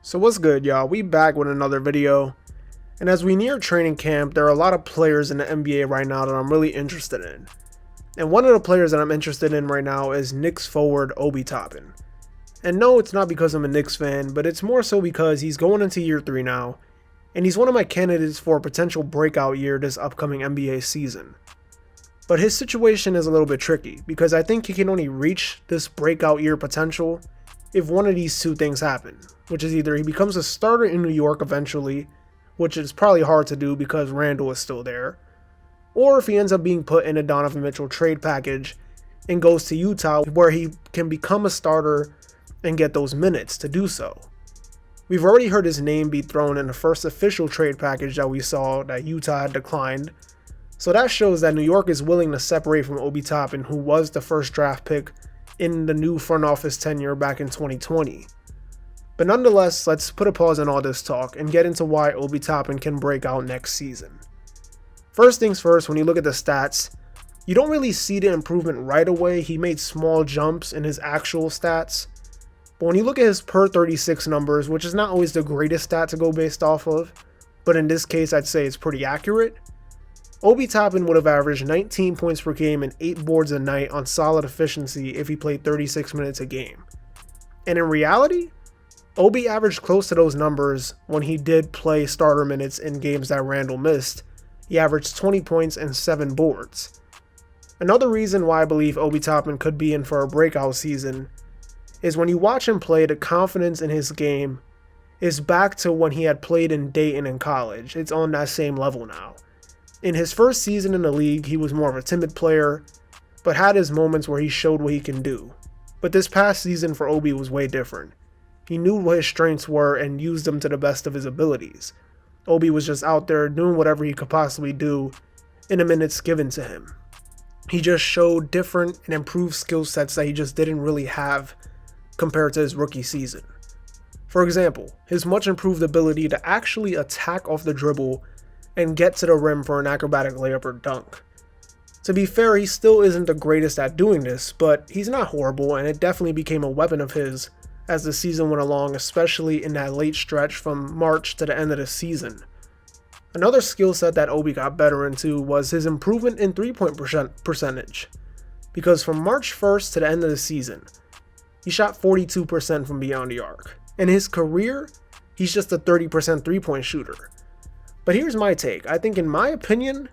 So what's good, y'all? We back with another video. And as we near training camp, there are a lot of players in the NBA right now that I'm really interested in. And one of the players that I'm interested in right now is Knicks forward Obi Toppin. And no, it's not because I'm a Knicks fan, but it's more so because he's going into year 3 now, and he's one of my candidates for a potential breakout year this upcoming NBA season. But his situation is a little bit tricky, because I think he can only reach this breakout year potential if one of these two things happen, which is either he becomes a starter in New York eventually, which is probably hard to do because Randall is still there, or if he ends up being put in a Donovan Mitchell trade package and goes to Utah where he can become a starter and get those minutes to do so. We've already heard his name be thrown in the first official trade package that we saw that Utah had declined, so that shows that New York is willing to separate from Obi Toppin, who was the first draft pick in the new front office tenure back in 2020. But nonetheless, let's put a pause on all this talk and get into why Obi Toppin can break out next season. First things first, when you look at the stats, you don't really see the improvement right away. He made small jumps in his actual stats, but when you look at his per 36 numbers, which is not always the greatest stat to go based off of, but in this case I'd say it's pretty accurate, Obi Toppin would have averaged 19 points per game and 8 boards a night on solid efficiency if he played 36 minutes a game. And in reality, Obi averaged close to those numbers when he did play starter minutes in games that Randall missed. He averaged 20 points and 7 boards. Another reason why I believe Obi Toppin could be in for a breakout season is when you watch him play, the confidence in his game is back to when he had played in Dayton in college. It's on that same level now. In his first season in the league, he was more of a timid player, but had his moments where he showed what he can do. But this past season for Obi was way different. He knew what his strengths were and used them to the best of his abilities. Obi was just out there doing whatever he could possibly do in the minutes given to him. He just showed different and improved skill sets that he just didn't really have compared to his rookie season. For example, his much improved ability to actually attack off the dribble and get to the rim for an acrobatic layup or dunk. To be fair, he still isn't the greatest at doing this, but he's not horrible, and it definitely became a weapon of his as the season went along, especially in that late stretch from March to the end of the season. Another skill set that Obi got better into was his improvement in three-point percentage, because from March 1st to the end of the season, he shot 42% from beyond the arc. In his career, he's just a 30% three-point shooter. But here's my take. I think, in my opinion,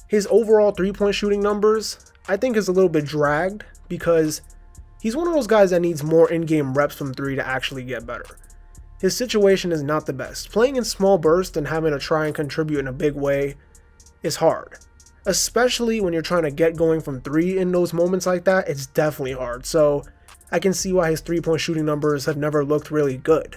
his overall three-point shooting numbers, I think, is a little bit dragged because he's one of those guys that needs more in-game reps from 3 to actually get better. His situation is not the best. Playing in small bursts and having to try and contribute in a big way is hard. Especially when you're trying to get going from 3 in those moments like that, it's definitely hard. So I can see why his three-point shooting numbers have never looked really good.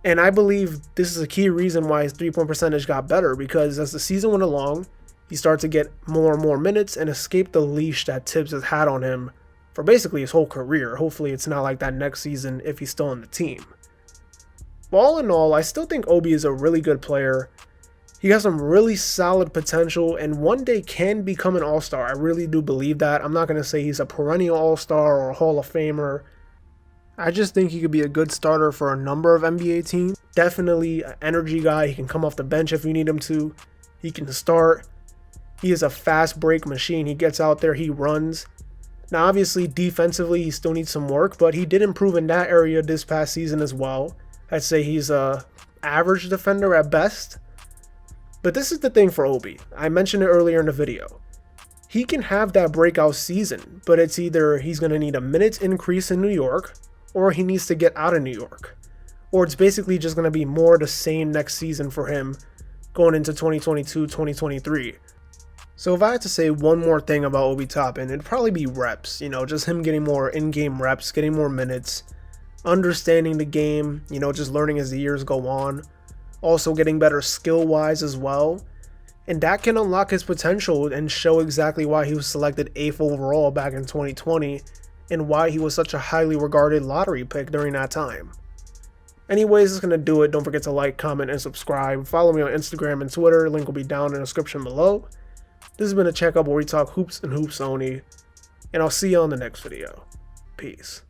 And I believe this is a key reason why his three-point percentage got better, because as the season went along, he started to get more and more minutes and escape the leash that Tibbs has had on him for basically his whole career. Hopefully it's not like that next season if he's still on the team. But all in all, I still think Obi is a really good player. He has some really solid potential and one day can become an all-star. I really do believe that. I'm not going to say he's a perennial all-star or a Hall of Famer. I just think he could be a good starter for a number of NBA teams. Definitely an energy guy. He can come off the bench if you need him to. He can start. He is a fast break machine. He gets out there, he runs. Now obviously defensively he still needs some work, but he did improve in that area this past season as well. I'd say he's a average defender at best. But this is the thing for Obi. I mentioned it earlier in the video. He can have that breakout season, but it's either he's going to need a minutes increase in New York, or he needs to get out of New York. Or it's basically just going to be more the same next season for him going into 2022-2023. So if I had to say one more thing about Obi Toppin, it'd probably be reps. Just him getting more in-game reps, getting more minutes, understanding the game, just learning as the years go on. Also getting better skill-wise as well. And that can unlock his potential and show exactly why he was selected 8th overall back in 2020 and why he was such a highly regarded lottery pick during that time. Anyways, that's going to do it. Don't forget to like, comment, and subscribe. Follow me on Instagram and Twitter. Link will be down in the description below. This has been a checkup where we talk hoops and hoops only, and I'll see you on the next video. Peace.